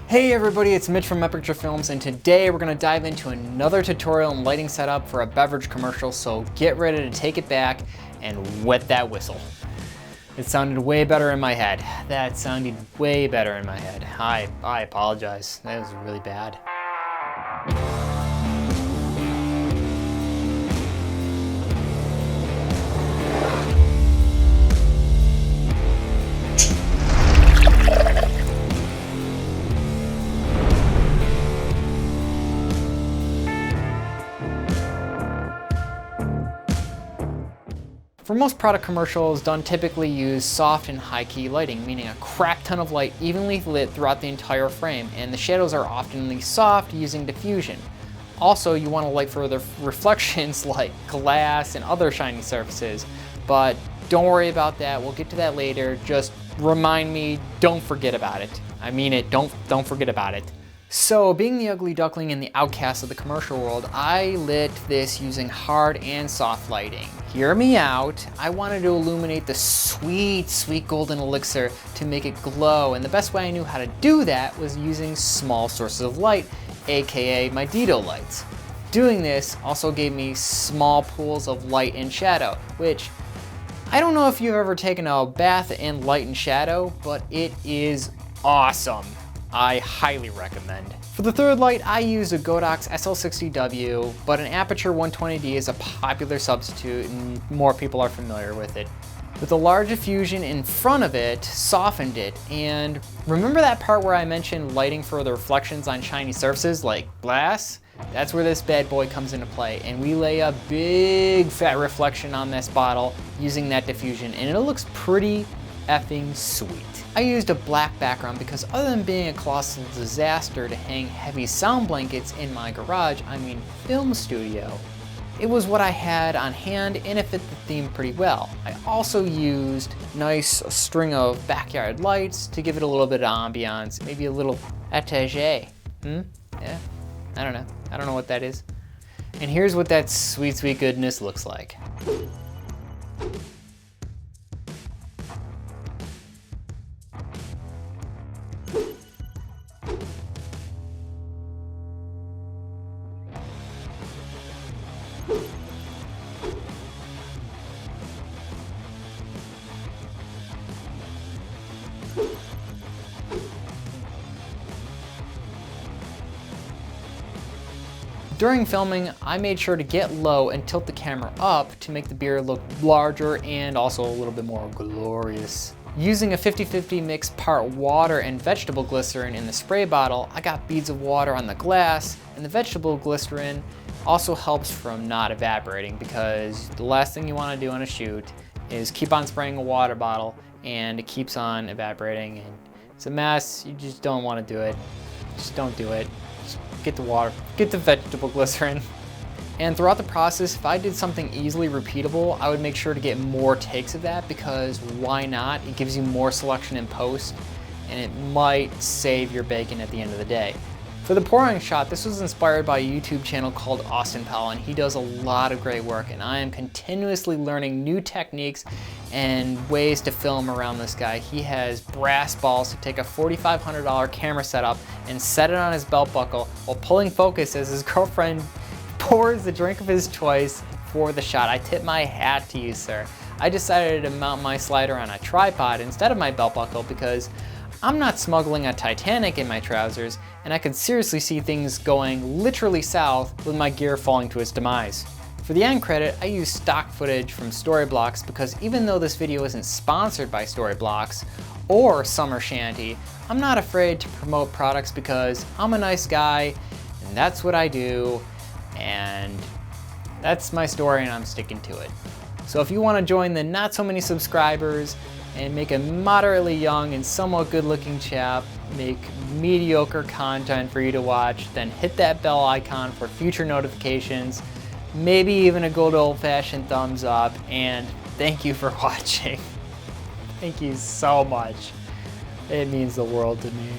Hey everybody, it's Mitch from Beverage Films, and today we're going to dive into another tutorial and lighting setup for a beverage commercial, so get ready to take it back and wet that whistle. It sounded way better in my head. That sounded way better in my head. I apologize. That was really bad. For most product commercials, done typically use soft and high key lighting, meaning a crap ton of light evenly lit throughout the entire frame, and the shadows are often soft using diffusion. Also, you want to light for the reflections like glass and other shiny surfaces, but don't worry about that, we'll get to that later. Just remind me, don't forget about it. I mean it, don't forget about it. So, being the ugly duckling and the outcast of the commercial world, I lit this using hard and soft lighting. Hear me out, I wanted to illuminate the sweet, sweet golden elixir to make it glow, and the best way I knew how to do that was using small sources of light, aka my Dito lights. Doing this also gave me small pools of light and shadow, which I don't know if you've ever taken a bath in light and shadow, but it is awesome. I highly recommend. For the third light, I used a Godox SL60W, but an Aperture 120D is a popular substitute and more people are familiar with it. With a large diffusion in front of it, softened it, and remember that part where I mentioned lighting for the reflections on shiny surfaces like glass? That's where this bad boy comes into play, and we lay a big fat reflection on this bottle using that diffusion, and it looks pretty effing sweet. I used a black background because other than being a colossal disaster to hang heavy sound blankets in my garage, film studio, it was what I had on hand and it fit the theme pretty well. I also used a nice string of backyard lights to give it a little bit of ambiance, maybe a little étage. Yeah, I don't know what that is. And here's what that sweet, sweet goodness looks like. During filming, I made sure to get low and tilt the camera up to make the beer look larger and also a little bit more glorious. Using a 50-50 mix part water and vegetable glycerin in the spray bottle, I got beads of water on the glass, and the vegetable glycerin also helps from not evaporating, because the last thing you want to do on a shoot is keep on spraying a water bottle and it keeps on evaporating and it's a mess. You just don't want to do it. Just don't do it. Just get the water, get the vegetable glycerin. And throughout the process, if I did something easily repeatable, I would make sure to get more takes of that, because why not? It gives you more selection in post and it might save your bacon at the end of the day. For the pouring shot, this was inspired by a YouTube channel called Austin Powell, and he does a lot of great work, and I am continuously learning new techniques and ways to film around this guy. He has brass balls to take a $4,500 camera setup and set it on his belt buckle while pulling focus as his girlfriend pours the drink of his choice for the shot. I tip my hat to you, sir. I decided to mount my slider on a tripod instead of my belt buckle because I'm not smuggling a Titanic in my trousers, and I could seriously see things going literally south with my gear falling to its demise. For the end credit, I used stock footage from Storyblocks because even though this video isn't sponsored by Storyblocks or Summer Shanty, I'm not afraid to promote products because I'm a nice guy and that's what I do, and that's my story and I'm sticking to it. So if you want to join the not so many subscribers and make a moderately young and somewhat good looking chap make mediocre content for you to watch, then hit that bell icon for future notifications, maybe even a good old fashioned thumbs up, and thank you for watching. Thank you so much. It means the world to me.